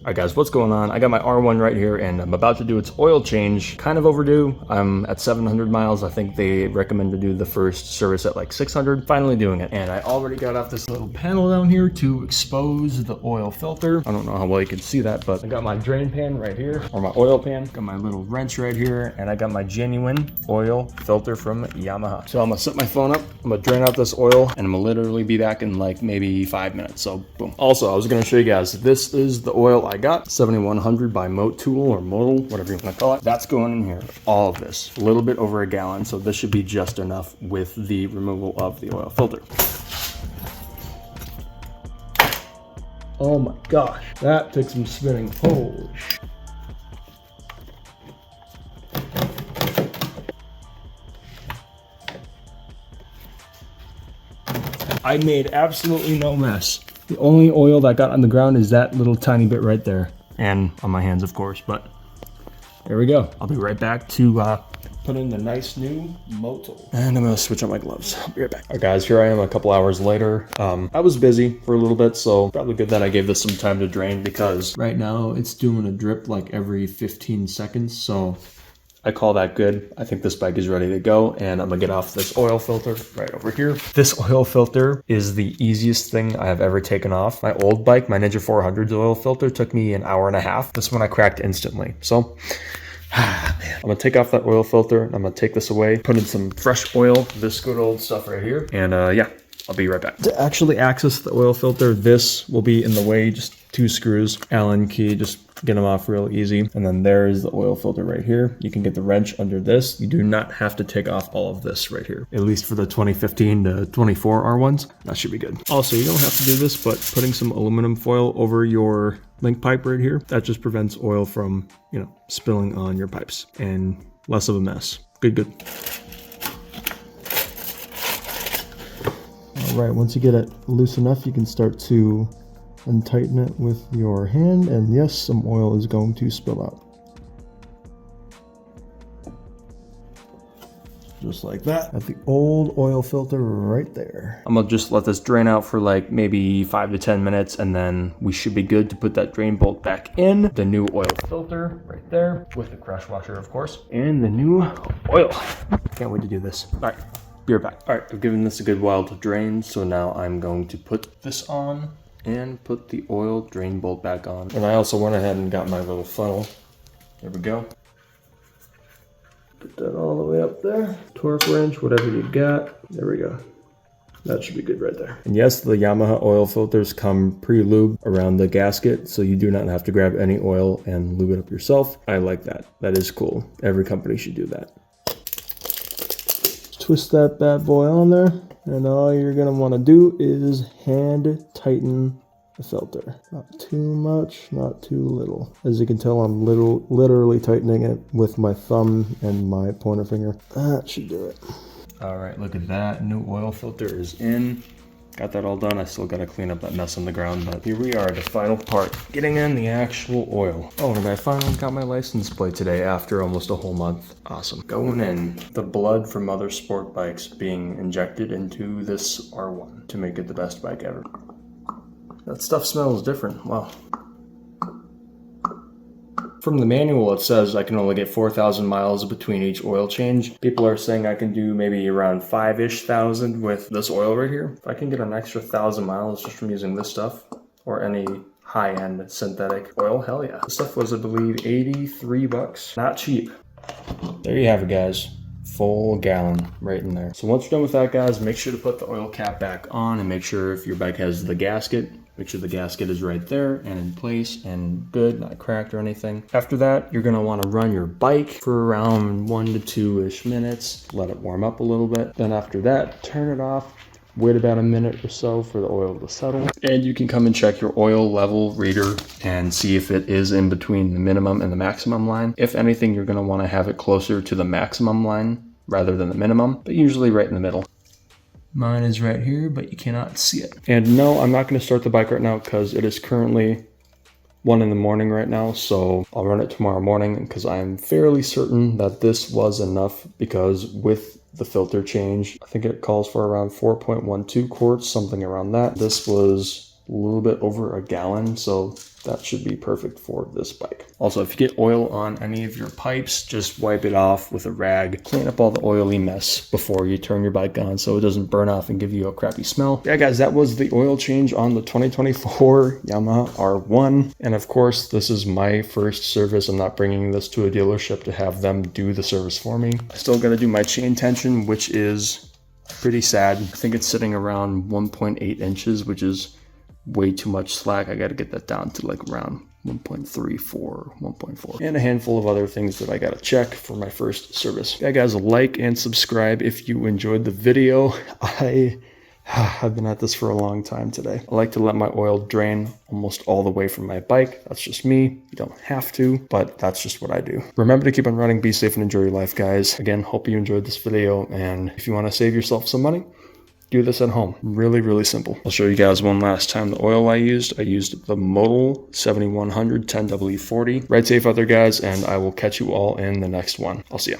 Alright guys, what's going on? I got my R1 right here and I'm about to do its oil change. Kind of overdue. I'm at 700 miles. I think they recommend to do the first service at like 600. Finally doing it. And I already got off this little panel down here to expose the oil filter. I don't know how well you can see that, but I got my drain pan right here, or my oil pan. Got my little wrench right here, and I got my genuine oil filter from Yamaha. So I'm gonna set my phone up, I'm gonna drain out this oil, and I'm gonna literally be back in like maybe 5 minutes. So boom. Also, I was gonna show you guys, this is the oil I got, 7100 by Motul or Modal, whatever you want to call it. That's going in here, all of this, a little bit over a gallon. So this should be just enough with the removal of the oil filter. Oh my gosh, that took some spinning. Holy sh! I made absolutely no mess. The only oil that got on the ground is that little tiny bit right there. And on my hands, of course, but there we go. I'll be right back to put in the nice new Motul. And I'm gonna switch out my gloves. I'll be right back. All right, guys, here I am a couple hours later. I was busy for a little bit, so probably good that I gave this some time to drain because right now it's doing a drip like every 15 seconds. So I call that good. I think this bike is ready to go, and I'm gonna get off this oil filter right over here. This oil filter is the easiest thing I have ever taken off. My old bike, my Ninja 400's oil filter, took me an hour and a half. This one I cracked instantly. So, man. I'm gonna take off that oil filter. I'm gonna take this away, put in some fresh oil, this good old stuff right here, and yeah, I'll be right back. To actually access the oil filter, this will be in the way, just 2 screws, Allen key, just get them off real easy. And then there's the oil filter right here. You can get the wrench under this. You do not have to take off all of this right here, at least for the 2015 to 24 R1s. That should be good. Also, you don't have to do this, but putting some aluminum foil over your link pipe right here, that just prevents oil from, you know, spilling on your pipes and less of a mess. Good. All right, once you get it loose enough, you can start to untighten it with your hand, and yes, some oil is going to spill out. Just like that. Got the old oil filter right there. I'm gonna just let this drain out for like maybe 5 to 10 minutes, and then we should be good to put that drain bolt back in. The new oil filter right there, with the crush washer, of course, and the new oil. Can't wait to do this. All right, be right back. All right, I've given this a good while to drain, so now I'm going to put this on and put the oil drain bolt back on. And I also went ahead and got my little funnel. There we go. Put that all the way up there. Torque wrench, whatever you got. There we go. That should be good right there. And yes, the Yamaha oil filters come pre-lubed around the gasket, so you do not have to grab any oil and lube it up yourself. I like that. That is cool. Every company should do that. Twist that bad boy on there, and all you're gonna want to do is hand tighten the filter. Not too much, not too little. As you can tell, I'm literally tightening it with my thumb and my pointer finger. That should do it. All right, look at that. New oil filter is in. Got that all done. I still got to clean up that mess on the ground, but here we are, the final part, getting in the actual oil. Oh, and I finally got my license plate today after almost a whole month. Awesome. Going in, the blood from other sport bikes being injected into this R1 to make it the best bike ever. That stuff smells different. Wow. From the manual, it says I can only get 4,000 miles between each oil change. People are saying I can do maybe around 5-ish thousand with this oil right here. If I can get an extra 1,000 miles just from using this stuff, or any high-end synthetic oil, hell yeah. This stuff was, I believe, 83 bucks. Not cheap. There you have it, guys. Full gallon right in there. So once you're done with that, guys, make sure to put the oil cap back on, and make sure if your bike has the gasket, make sure the gasket is right there and in place and good, not cracked or anything. After that, you're gonna wanna run your bike for around 1 to 2-ish minutes. Let it warm up a little bit. Then after that, turn it off. Wait about a minute or so for the oil to settle. And you can come and check your oil level reader and see if it is in between the minimum and the maximum line. If anything, you're gonna wanna have it closer to the maximum line rather than the minimum, but usually right in the middle. Mine is right here, but you cannot see it. And no, I'm not gonna start the bike right now because it is currently 1 in the morning right now, so I'll run it tomorrow morning because I'm fairly certain that this was enough, because with the filter change, I think it calls for around 4.12 quarts, something around that. This was a little bit over a gallon, so that should be perfect for this bike. Also, if you get oil on any of your pipes, just wipe it off with a rag. Clean up all the oily mess before you turn your bike on so it doesn't burn off and give you a crappy smell. Yeah, guys, that was the oil change on the 2024 Yamaha R1. And of course, this is my first service. I'm not bringing this to a dealership to have them do the service for me. I still got to do my chain tension, which is pretty sad. I think it's sitting around 1.8 inches, which is way too much slack. I got to get that down to like around 1.34, 1.4, and a handful of other things that I got to check for my first service. Yeah, guys, like and subscribe if you enjoyed the video. I've been at this for a long time today. I like to let my oil drain almost all the way from my bike. That's just me. You don't have to, but that's just what I do. Remember to keep on running, be safe, and enjoy your life, guys. Again, hope you enjoyed this video, and if you want to save yourself some money, do this at home. Really, really simple. I'll show you guys one last time the oil I used. I used the Modal 7100 10W40. Ride safe out there, guys, and I will catch you all in the next one. I'll see ya.